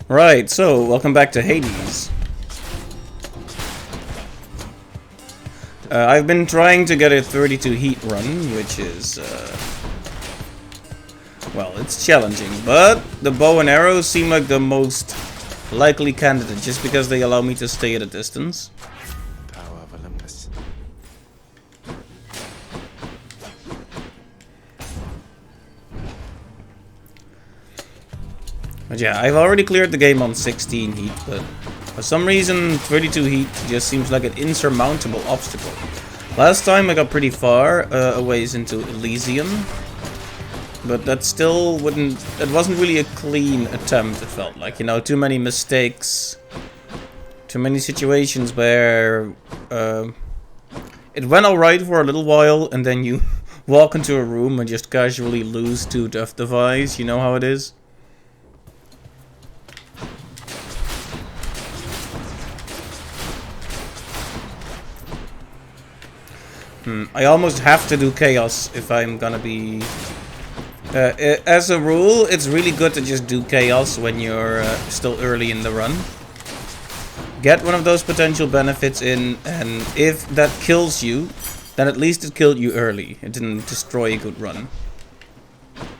Right, so welcome back to Hades. I've been trying to get a 32 heat run, which is, well, it's challenging, but the bow and arrows seem like the most likely candidate, just because they allow me to stay at a distance. Power of Olympus. But yeah, I've already cleared the game on 16 heat, but for some reason 32 heat just seems like an insurmountable obstacle. Last time I got pretty far a ways into Elysium, but that still wouldn't... It wasn't really a clean attempt, it felt like. You know, too many mistakes, too many situations where it went alright for a little while, and then you walk into a room and just casually lose to Death Device. You know how it is? I almost have to do Chaos if I'm gonna be... as a rule, it's really good to just do Chaos when you're still early in the run. Get one of those potential benefits in, and if that kills you, then at least it killed you early. It didn't destroy a good run.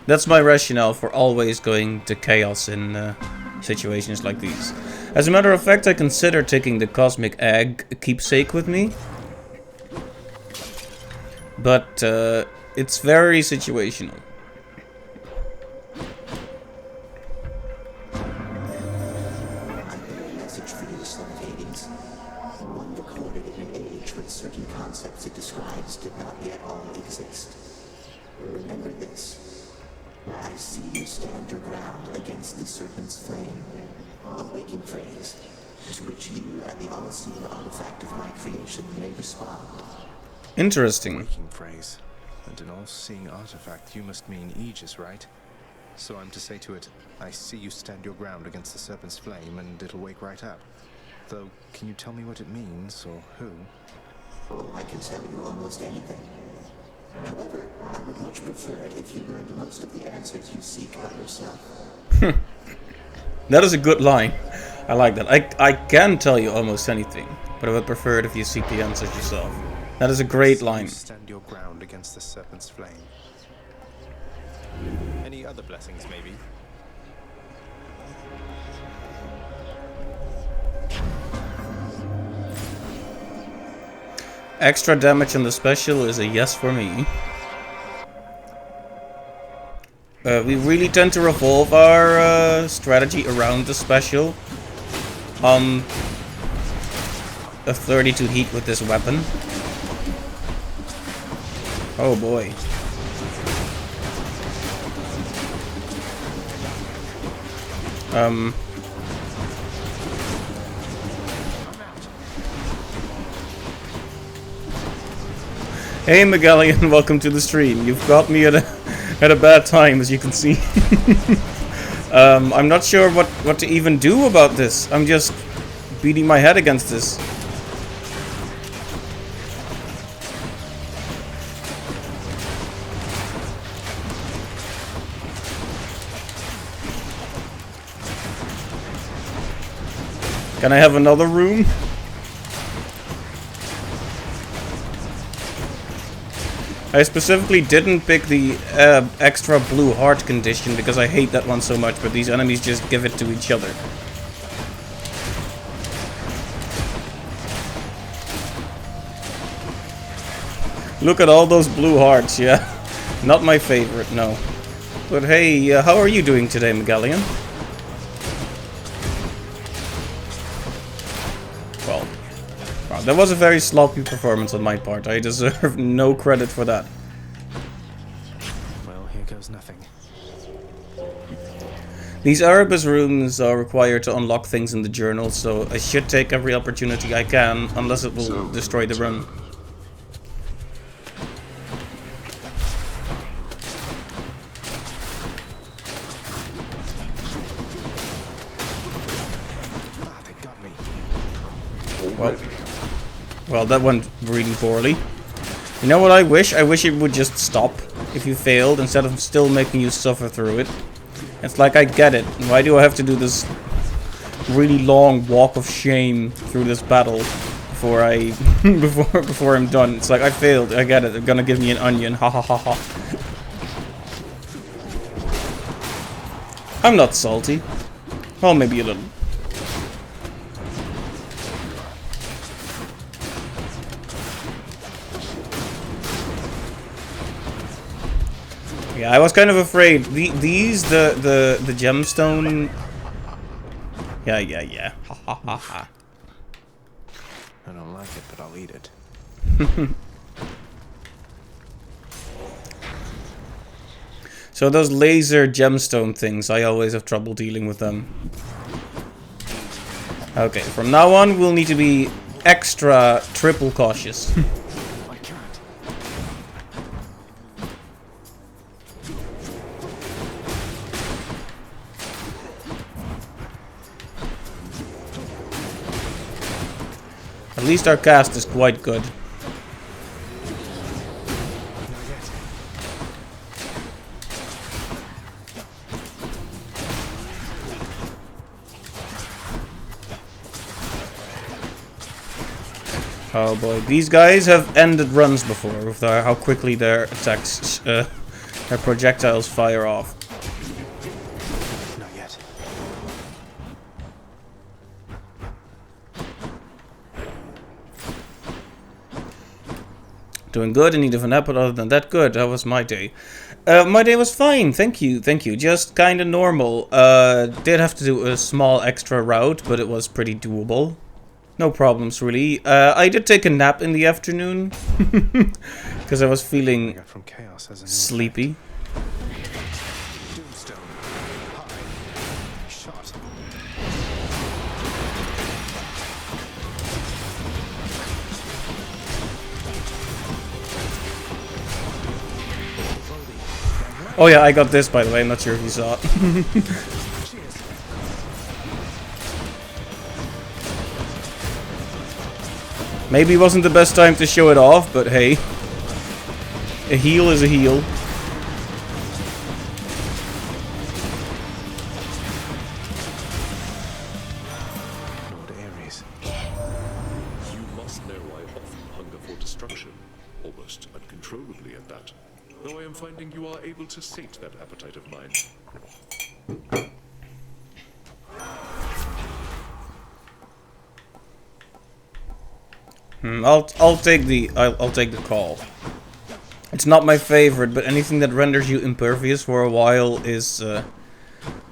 That's my rationale for always going to Chaos in situations like these. As a matter of fact, I consider taking the Cosmic Egg keepsake with me. But it's very situational. Message for you, son of Hades. One recorded in an age when certain concepts it describes did not yet all exist. Remember this. I see you stand your ground against the serpent's flame. A waking phrase, to which you and the all-seeing artifact of my creation may respond. Interesting. Waking phrase. And an all-seeing artifact, you must mean Aegis, right? So I'm to say to it, I see you stand your ground against the serpent's flame, and it'll wake right up. Though, can you tell me what it means, or who? Oh, I can tell you almost anything. However, I would much prefer it if you learned most of the answers you seek by yourself. That is a good line. I like that. I can tell you almost anything, but I would prefer it if you seek the answers yourself. That is a great line. Stand your ground against the serpent's flame. Any other blessings, maybe? Extra damage on the special is a yes for me. We really tend to revolve our strategy around the special. A 32 heat with this weapon. Oh boy. Hey Magellan, welcome to the stream. You've got me at a bad time, as you can see. I'm not sure what to even do about this. I'm just beating my head against this. Can I have another room? I specifically didn't pick the extra blue heart condition because I hate that one so much, but these enemies just give it to each other. Look at all those blue hearts, yeah. Not my favorite, no. But hey, how are you doing today, Magellan? Well, wow, that was a very sloppy performance on my part. I deserve no credit for that. Well, here goes nothing. These Erebus rooms are required to unlock things in the journal, so I should take every opportunity I can, unless it will destroy the run. Ah, they got me. Well, that went really poorly. You know what I wish? I wish it would just stop if you failed, instead of still making you suffer through it. It's like, I get it. Why do I have to do this really long walk of shame through this battle before I before I'm done. It's like I failed. I get it. They're gonna give me an onion. Ha ha ha ha. I'm not salty. Well, maybe a little. Yeah, I was kind of afraid. The gemstone. Yeah. Ha ha ha ha. I don't like it, but I'll eat it. So those laser gemstone things, I always have trouble dealing with them. Okay, from now on we'll need to be extra triple cautious. I can't. At least our cast is quite good. Oh boy, these guys have ended runs before with how quickly their attacks, their projectiles fire off. Not yet. Doing good, in need of a nap, but other than that, good. That was my day. My day was fine, thank you. Just kind of normal. Did have to do a small extra route, but it was pretty doable. No problems, really. I did take a nap in the afternoon because I was feeling From chaos as a sleepy. Doomstone. High. Shot. Oh yeah, I got this, by the way. I'm not sure if you saw it. Maybe it wasn't the best time to show it off, but hey. A heal is a heal. Lord Ares. You must know I often hunger for destruction, almost uncontrollably at that. Though I am finding you are able to sate that appetite of mine. I'll take the call. It's not my favorite, but anything that renders you impervious for a while is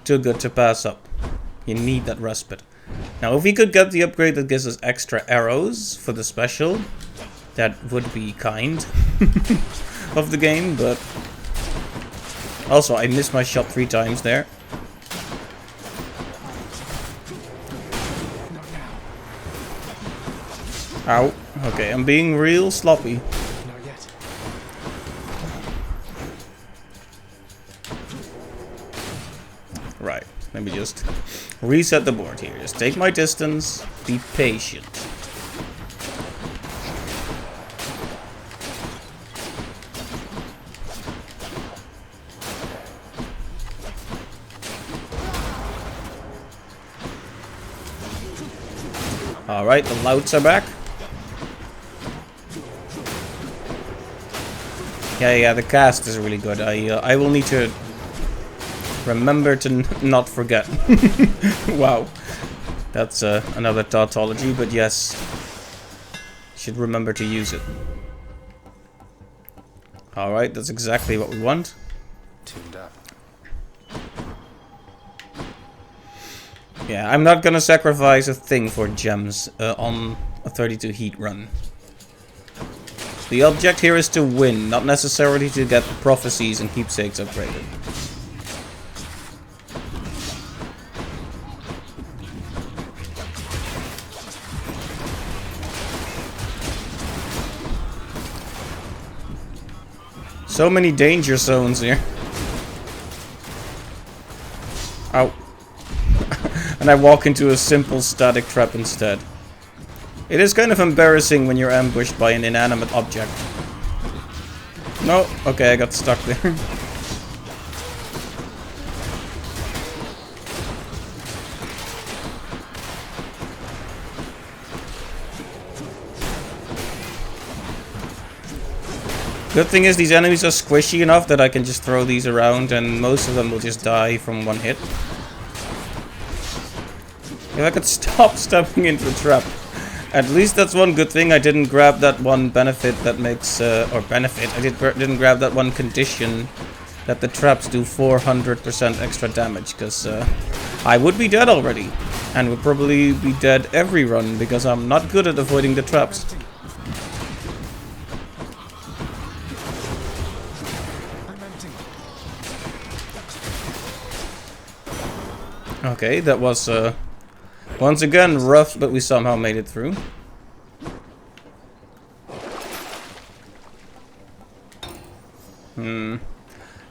too good to pass up. You need that respite. Now, if we could get the upgrade that gives us extra arrows for the special, that would be kind of the game, but also I missed my shot 3 times there. Ow. Okay, I'm being real sloppy. Not yet. Right, let me just reset the board here. Just take my distance, be patient. Alright, the louts are back. Yeah, the cast is really good. I will need to remember to not forget. Wow, that's another tautology, but yes, should remember to use it. All right, that's exactly what we want. Tuned up. Yeah, I'm not gonna sacrifice a thing for gems on a 32 heat run. The object here is to win, not necessarily to get prophecies and keepsakes upgraded. So many danger zones here. Ow. And I walk into a simple static trap instead. It is kind of embarrassing when you're ambushed by an inanimate object. No, okay, I got stuck there. Good thing is these enemies are squishy enough that I can just throw these around and most of them will just die from one hit. If I could stop stepping into the trap. At least that's one good thing. I didn't grab that one benefit that makes... or benefit. I didn't grab that one condition that the traps do 400% extra damage. Because I would be dead already. And would probably be dead every run because I'm not good at avoiding the traps. Okay, that was once again rough, but we somehow made it through.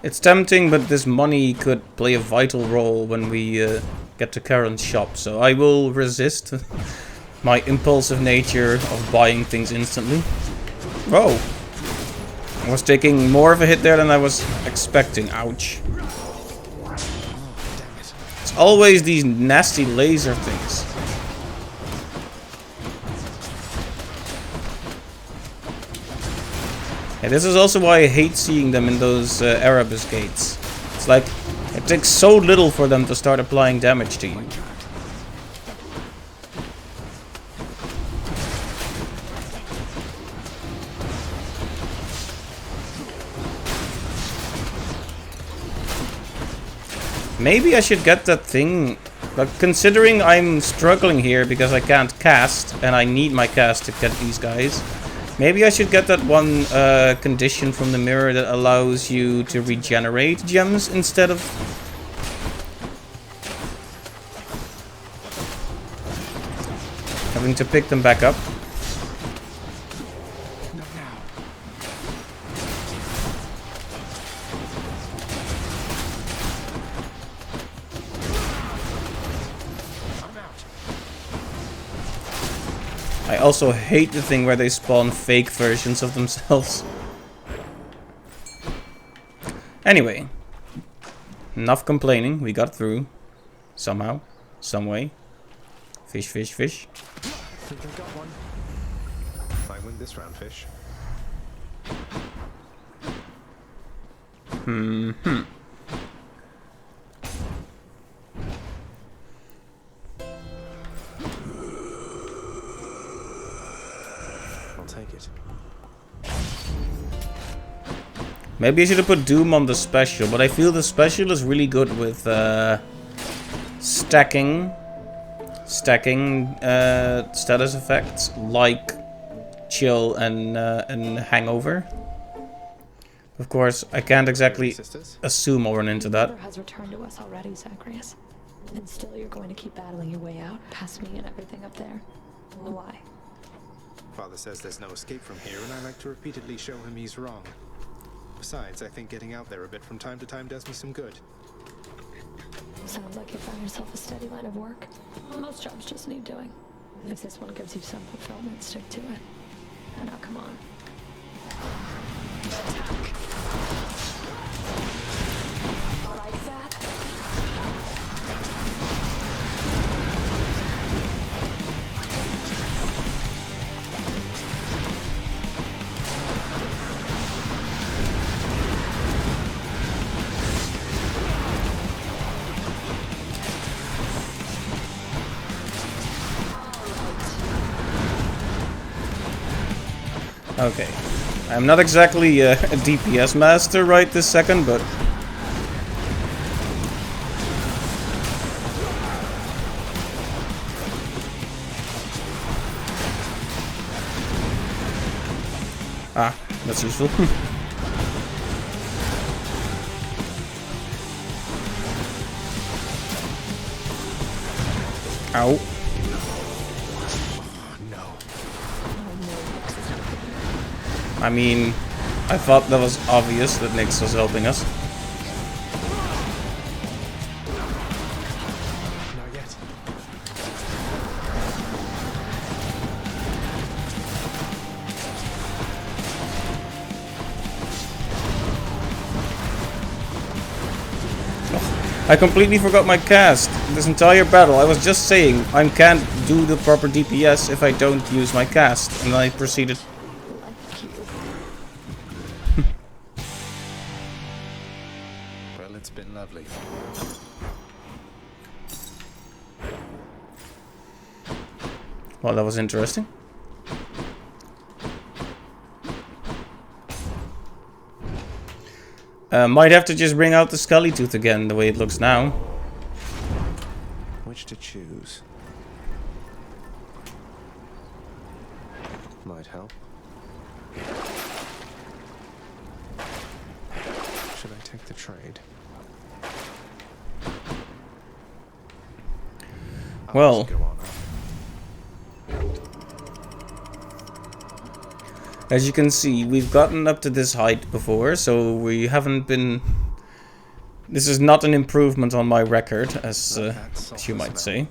It's tempting, but this money could play a vital role when we get to Charon's shop, so I will resist my impulsive nature of buying things instantly. Whoa! I was taking more of a hit there than I was expecting. Ouch. Always these nasty laser things. Yeah, this is also why I hate seeing them in those Erebus gates. It's like, it takes so little for them to start applying damage to you. Maybe I should get that thing, but considering I'm struggling here because I can't cast, and I need my cast to get these guys, maybe I should get that one condition from the mirror that allows you to regenerate gems instead of... having to pick them back up. I also hate the thing where they spawn fake versions of themselves. Anyway, enough complaining. We got through. Somehow. Some way. Fish, fish, fish. I think I got one. I win this round, fish. Take it. Maybe I should have put Doom on the special, but I feel the special is really good with stacking status effects like Chill and Hangover. Of course, I can't exactly assume I'll run into that. Mother has returned to us already, Zacharias. And still you're going to keep battling your way out, past me and everything up there. Why? Father says there's no escape from here, and I like to repeatedly show him he's wrong. Besides, I think getting out there a bit from time to time does me some good. Sounds like you found yourself a steady line of work. Most jobs just need doing. If this one gives you some fulfillment, stick to it. And now come on. Attack. Like that. Okay. I'm not exactly a DPS master right this second, but... ah, that's useful. Ow. I mean, I thought that was obvious that Nyx was helping us. Not yet. I completely forgot my cast. This entire battle, I was just saying, I can't do the proper DPS if I don't use my cast. And I proceeded... been lovely. Well, that was interesting. Might have to just bring out the Scully Tooth again, the way it looks now. Which to choose? Might help. Should I take the trade? Well, Let's go on up. as you can see, we've gotten up to this height before, so we haven't been... This is not an improvement on my record, as you might say.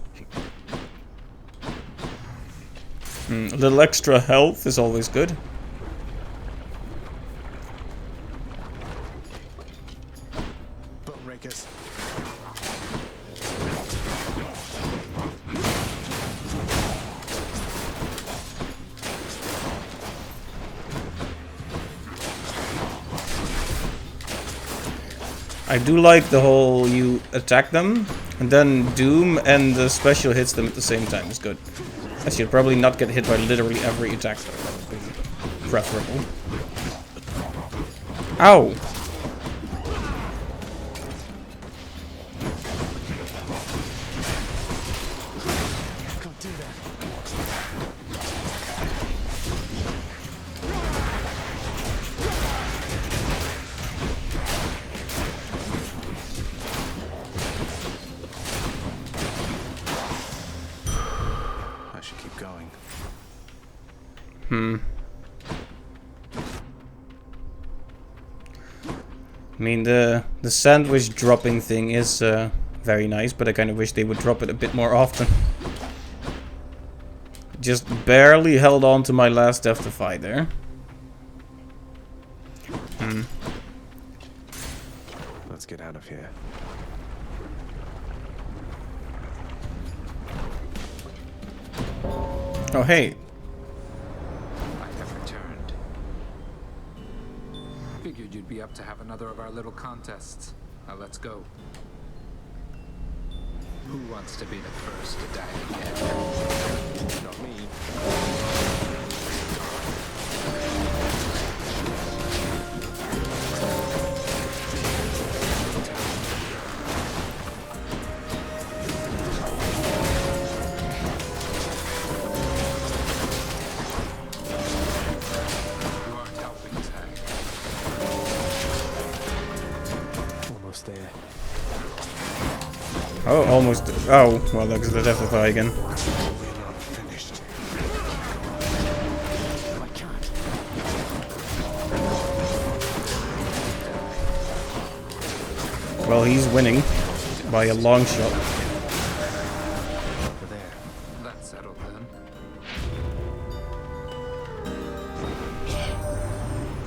A little extra health is always good. Bone rakers. I do like the whole you attack them, and then Doom and the special hits them at the same time. It's good. I should probably not get hit by literally every attack, though. That would be preferable. Ow! Can't do that. I should keep going. I mean, the sandwich dropping thing is very nice, but I kind of wish they would drop it a bit more often. Just barely held on to my last death defy there. Let's get out of here. Oh, hey. I have returned. Figured you'd be up to have another of our little contests. Now let's go. Who wants to be the first to die again? Not me. You aren't helping, Tag. Almost there. Oh, almost. Oh, well, that's the death defy again. We're not finished. I can't. Well, he's winning by a long shot. Over there. That's settled then.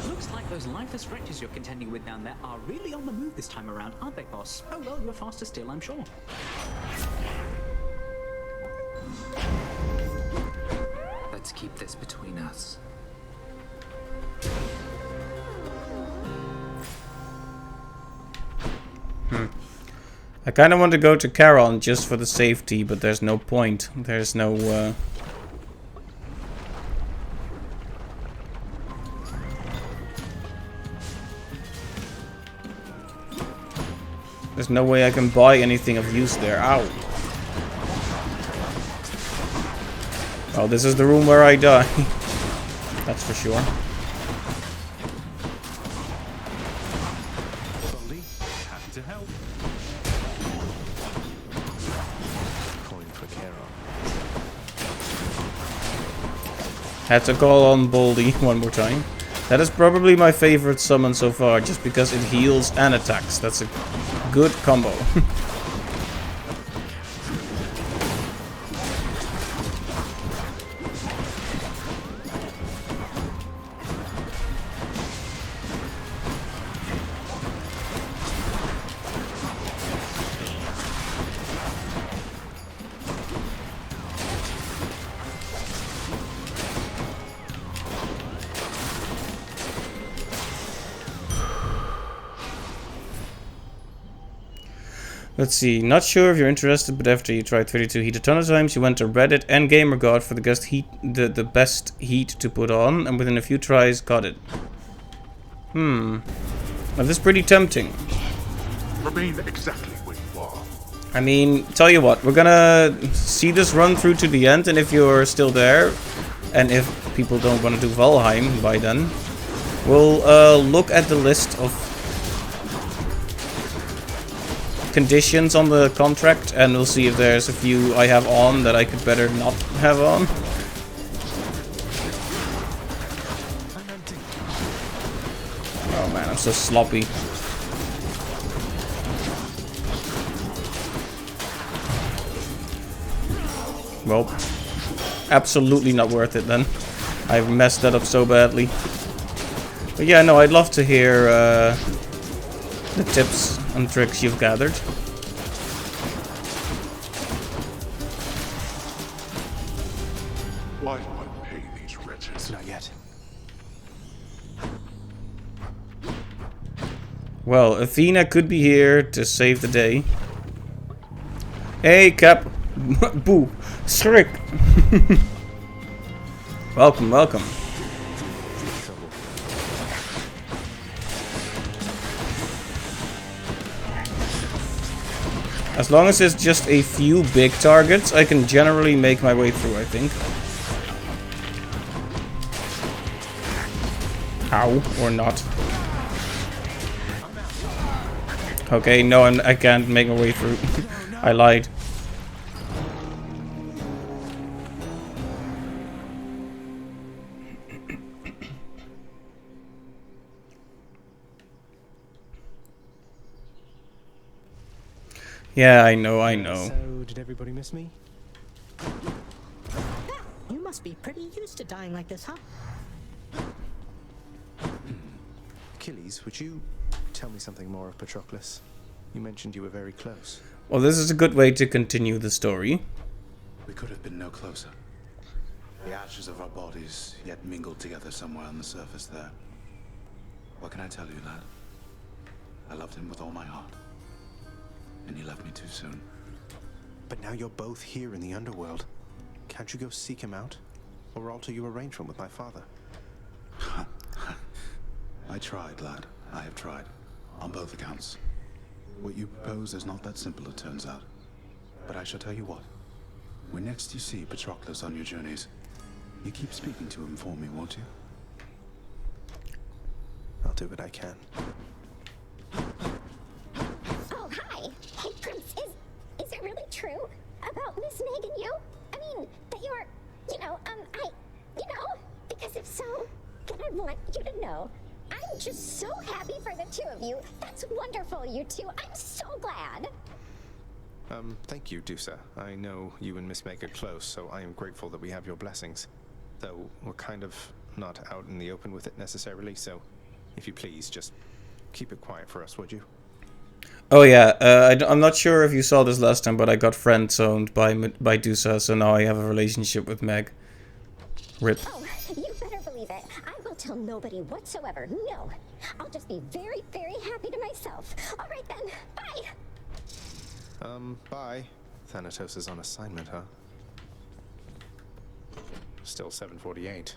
Looks like those lifeless wretches you're contending with down there are really on the move this time around, aren't they, boss? Oh well, you're faster still, I'm sure. Let's keep this between us. I kind of want to go to Charon just for the safety, but there's no point. There's no... There's no way I can buy anything of use there. Ow. Oh, this is the room where I die. That's for sure. Boldy, happy to help. Coin for Charon. Had to call on Boldy one more time. That is probably my favorite summon so far, just because it heals and attacks. That's a good combo. Let's see. Not sure if you're interested, but after you tried 32 heat a ton of times, you went to Reddit and GamerGod for the best heat to put on, and within a few tries, got it. Now this is pretty tempting. Remain exactly where you are. I mean, tell you what, we're gonna see this run through to the end, and if you're still there, and if people don't want to do Valheim by then, we'll look at the list of conditions on the contract, and we'll see if there's a few I have on that I could better not have on. Oh man, I'm so sloppy. Well, absolutely not worth it then. I've messed that up so badly. But yeah, no, I'd love to hear the tips and tricks you've gathered. Why do I pay these wretches? Not yet. Well, Athena could be here to save the day. Hey, Cap. Boo. Schrik. Welcome, welcome. As long as it's just a few big targets, I can generally make my way through, I think. Ow, or not. Okay, no, I can't make my way through. I lied. Yeah, I know. So, did everybody miss me? You must be pretty used to dying like this, huh? Achilles, would you tell me something more of Patroclus? You mentioned you were very close. Well, this is a good way to continue the story. We could have been no closer. The ashes of our bodies yet mingled together somewhere on the surface there. What can I tell you, lad? I loved him with all my heart. And he left me too soon. But now you're both here in the underworld. Can't you go seek him out? Or alter your arrangement with my father? I tried, lad. I have tried. On both accounts. What you propose is not that simple, it turns out. But I shall tell you what. When next you see Patroclus on your journeys, you keep speaking to him for me, won't you? I'll do what I can. Oh, hi. Hey, Prince, is it really true about Miss Meg and you? I mean, that you're, because if so, then I want you to know I'm just so happy for the two of you. That's wonderful, you two. I'm so glad. Thank you, Dusa. I know you and Miss Meg are close, so I am grateful that we have your blessings. Though we're kind of not out in the open with it necessarily, so if you please, just keep it quiet for us, would you? Oh yeah, I'm not sure if you saw this last time, but I got friend-zoned by Dusa, so now I have a relationship with Meg. Rip. Oh, you better believe it. I will tell nobody whatsoever. No. I'll just be very, very happy to myself. All right then. Bye. Bye. Thanatos is on assignment, huh? Still 7:48.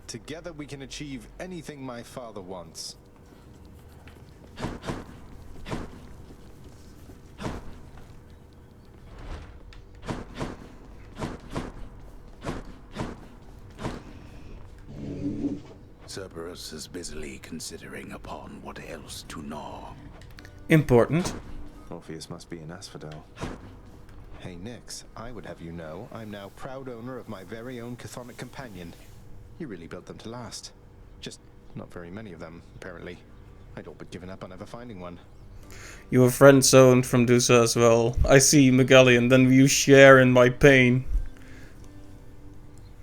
Together we can achieve anything my father wants. Cerberus is busily considering upon what else to gnaw. Important. Orpheus must be an asphodel. Hey Nyx, I would have you know, I'm now proud owner of my very own chthonic companion. You really built them to last. Just not very many of them, apparently. I'd all but given up on ever finding one. You were friend-zoned from Dusa as well. I see, Magellan, then you share in my pain.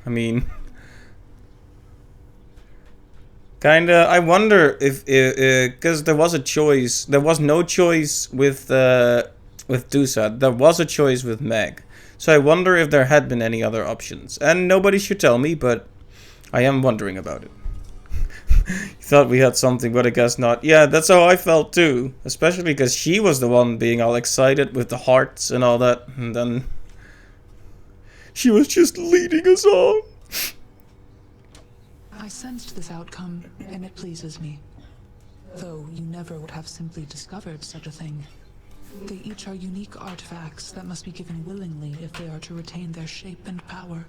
I mean... Kinda, I wonder if, because there was a choice, there was no choice with Dusa, there was a choice with Meg. So I wonder if there had been any other options. And nobody should tell me, but I am wondering about it. Thought we had something, but I guess not. Yeah, that's how I felt too. Especially because she was the one being all excited with the hearts and all that. And then she was just leading us on. I sensed this outcome, and it pleases me. Though you never would have simply discovered such a thing. They each are unique artifacts that must be given willingly if they are to retain their shape and power.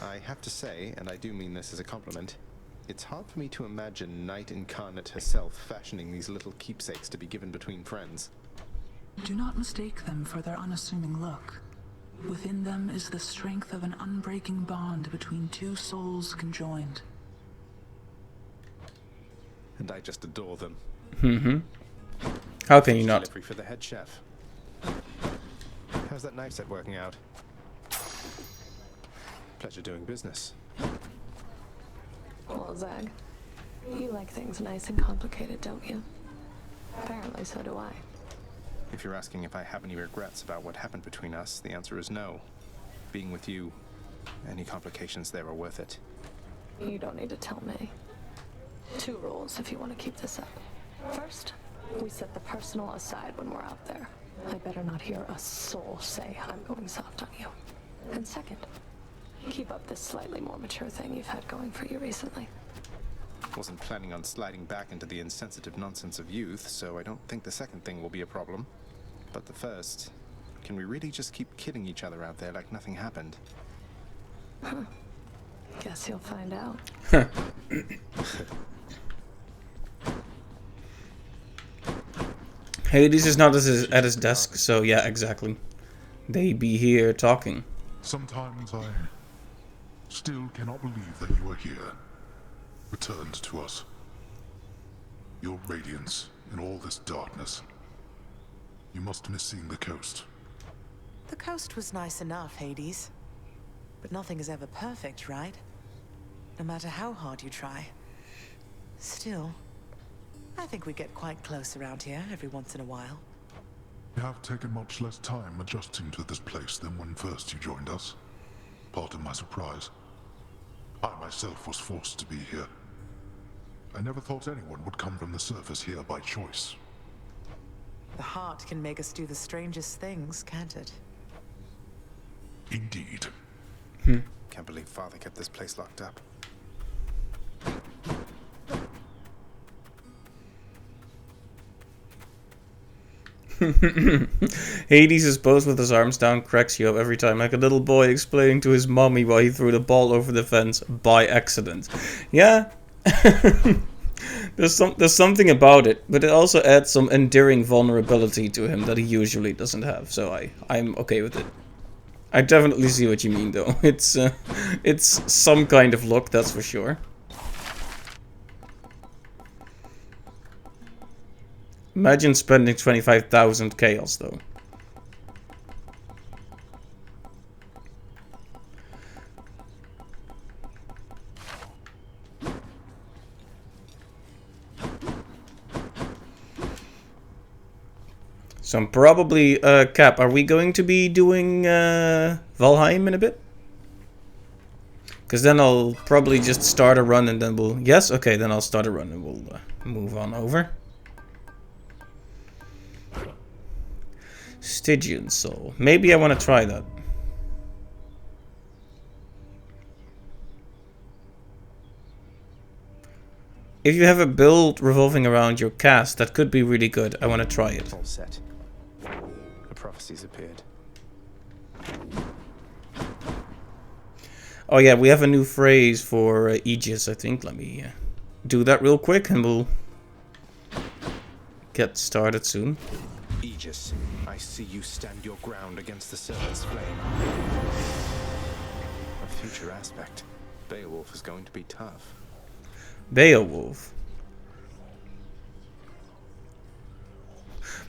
I have to say, and I do mean this as a compliment, it's hard for me to imagine Night Incarnate herself fashioning these little keepsakes to be given between friends. Do not mistake them for their unassuming look. Within them is the strength of an unbreaking bond between two souls conjoined. And I just adore them. Mm-hmm. How can you not? Delivery for the head chef. How's that knife set working out? Pleasure doing business. Well, Zag, you like things nice and complicated, don't you? Apparently, so do I. If you're asking if I have any regrets about what happened between us, the answer is no. Being with you, any complications there are worth it. You don't need to tell me. 2 rules if you want to keep this up. First, we set the personal aside when we're out there. I better not hear a soul say I'm going soft on you. And second, keep up this slightly more mature thing you've had going for you recently. Wasn't planning on sliding back into the insensitive nonsense of youth, so I don't think the second thing will be a problem. But the first, can we really just keep kidding each other out there like nothing happened? Huh. Guess you'll find out. Hades is not at his desk, so yeah, exactly. They be here talking. Sometimes I still cannot believe that you are here, returned to us. Your radiance in all this darkness. You must miss seeing the coast. The coast was nice enough, Hades. But nothing is ever perfect, right? No matter how hard you try. Still, I think we get quite close around here every once in a while. You have taken much less time adjusting to this place than when first you joined us. Part of my surprise. I myself was forced to be here. I never thought anyone would come from the surface here by choice. The heart can make us do the strangest things, can't it? Indeed. Can't believe Father kept this place locked up. Hades' pose with his arms down cracks you up every time, like a little boy explaining to his mommy why he threw the ball over the fence by accident. Yeah, there's something about it, but it also adds some endearing vulnerability to him that he usually doesn't have. So I'm okay with it. I definitely see what you mean, though. It's some kind of look, that's for sure. Imagine spending 25,000 chaos, though. So I'm probably, Cap, are we going to be doing Valheim in a bit? Because then I'll probably just start a run and then we'll... Yes? Okay, then I'll start a run and we'll move on over. Stygian Soul. Maybe I want to try that. If you have a build revolving around your cast, that could be really good. I want to try it. All set. The prophecies appeared. Oh yeah, we have a new phrase for Aegis, I think. Let me do that real quick and we'll get started soon. Aegis, I see you stand your ground against the Serpent's flame. A future aspect. Beowulf is going to be tough. Beowulf.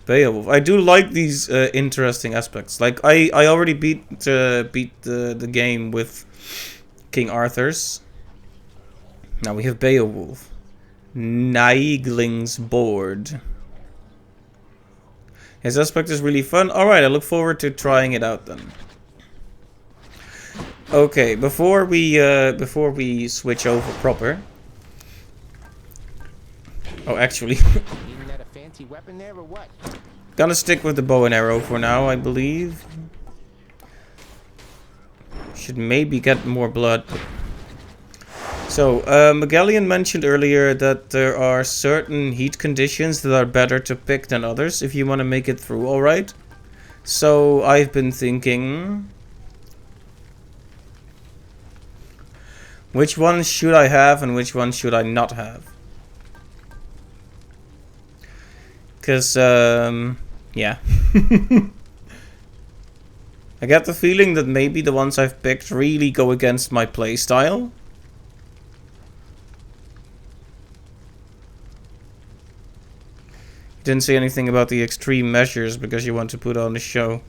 Beowulf. I do like these interesting aspects. Like I already beat the game with King Arthur's. Now we have Beowulf. Naigling's board. His aspect is really fun. Alright, I look forward to trying it out then. Okay, before we switch over proper. Oh, actually, Aiming at a fancy weapon there or what? gonna stick with the bow and arrow for now, I believe. Should maybe get more blood. So, Magellan mentioned earlier that there are certain heat conditions that are better to pick than others if you want to make it through, alright? So, I've been thinking... which ones should I have and which ones should I not have? Because, yeah. I get the feeling that maybe the ones I've picked really go against my playstyle. Didn't say anything about the extreme measures because you want to put on the show.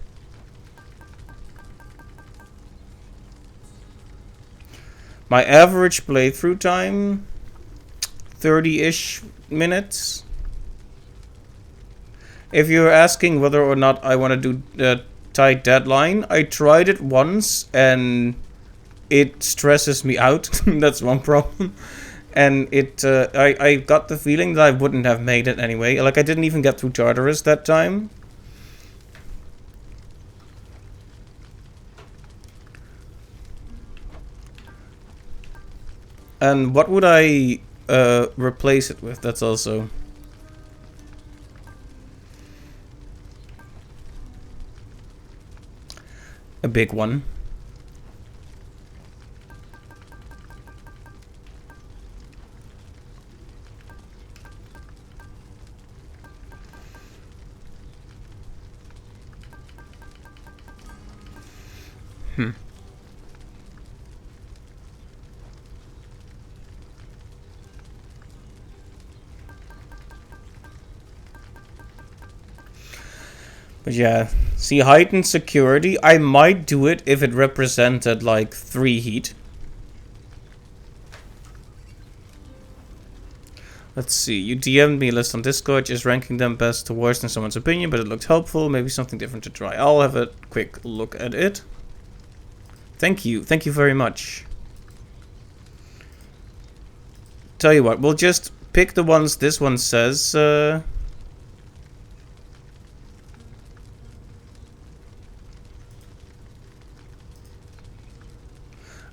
My average playthrough time, 30-ish minutes. If you're asking whether or not I want to do tight deadline, I tried it once and it stresses me out. That's one problem. And I got the feeling that I wouldn't have made it anyway. Like, I didn't even get through Tartarus that time. And what would I replace it with? That's also... a big one. But yeah, see, heightened security, I might do it if it represented like 3 heat. Let's see, you DM'd me a list on Discord, just ranking them best to worst in someone's opinion, but it looked helpful, maybe something different to try. I'll have a quick look at it. Thank you very much. Tell you what, we'll just pick the ones this one says,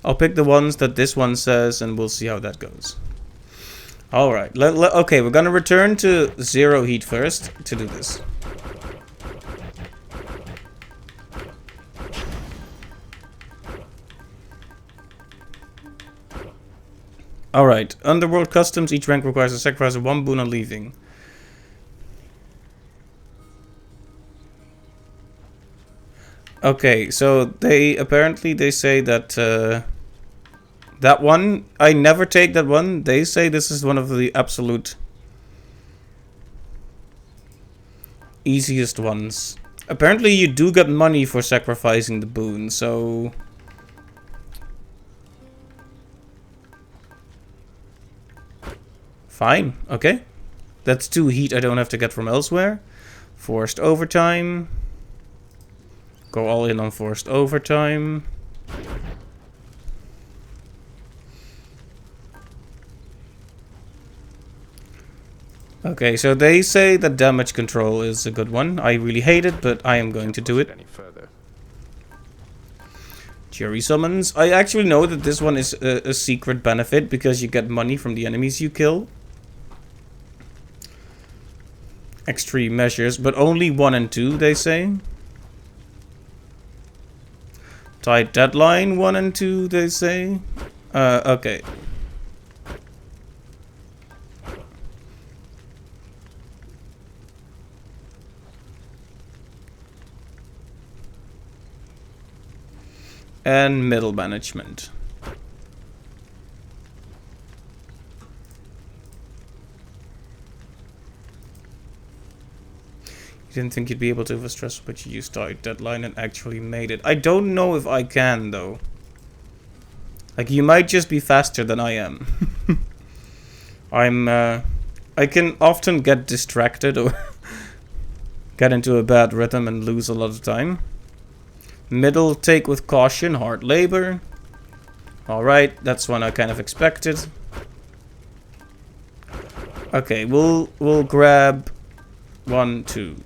I'll pick the ones that this one says, and we'll see how that goes. Alright, okay, we're gonna return to 0 heat first to do this. Alright, Underworld Customs, each rank requires a sacrifice of 1 boon on leaving. Okay, so they say that that one, I never take that one. They say this is one of the absolute easiest ones. Apparently you do get money for sacrificing the boon, so... fine, okay. That's 2 heat I don't have to get from elsewhere. Forced overtime. Go all in on forced overtime. Okay, so they say that damage control is a good one. I really hate it, but I am going to do it. Jury summons. I actually know that this one is a secret benefit because you get money from the enemies you kill. Extreme measures, but only 1 and 2, they say. Tight deadline 1 and 2, they say. Okay. And middle management. You didn't think you'd be able to with stress, but you used tight deadline and actually made it. I don't know if I can, though. Like, you might just be faster than I am. I can often get distracted or get into a bad rhythm and lose a lot of time. Middle, take with caution, hard labor. Alright, that's one I kind of expected. Okay, we'll grab 1, 2,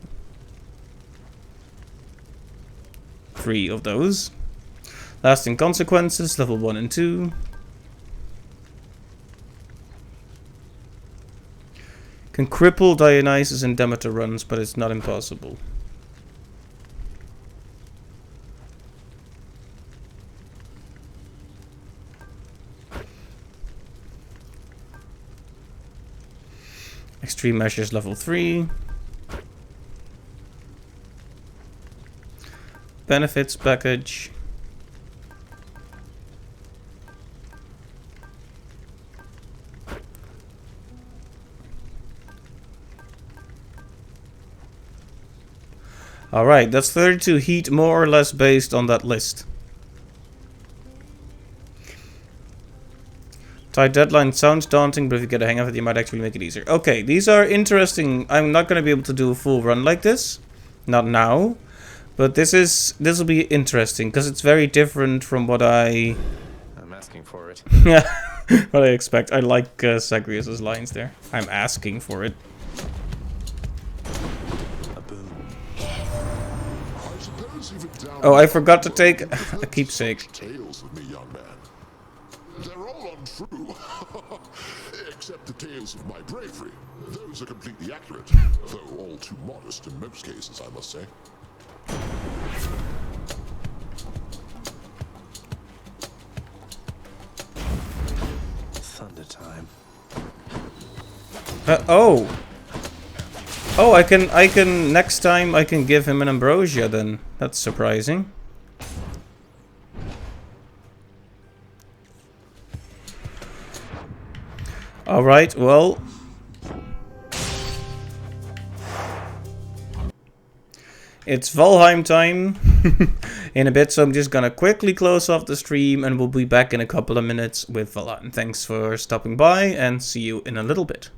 3 of those. Lasting Consequences, level 1 and 2. Can cripple Dionysus and Demeter runs, but it's not impossible. Extreme Measures level 3. Benefits package. Alright, that's 32 heat, more or less based on that list. Tight deadline sounds daunting, but if you get a hang of it, you might actually make it easier. Okay, these are interesting. I'm not going to be able to do a full run like this. Not now. But this will be interesting, because it's very different from what I'm asking for it. Yeah, what I expect. I like Zagreus' lines there. I'm asking for it. Oh, I forgot to take a keepsake. Tales of me, young man. They're all untrue. Except the tales of my bravery. Those are completely accurate, though all too modest in most cases, I must say. Thunder time. Oh, I can next time I can give him an ambrosia then. That's surprising. All right, well, it's Valheim time in a bit, so I'm just gonna quickly close off the stream and we'll be back in a couple of minutes with Valheim. Thanks for stopping by and see you in a little bit.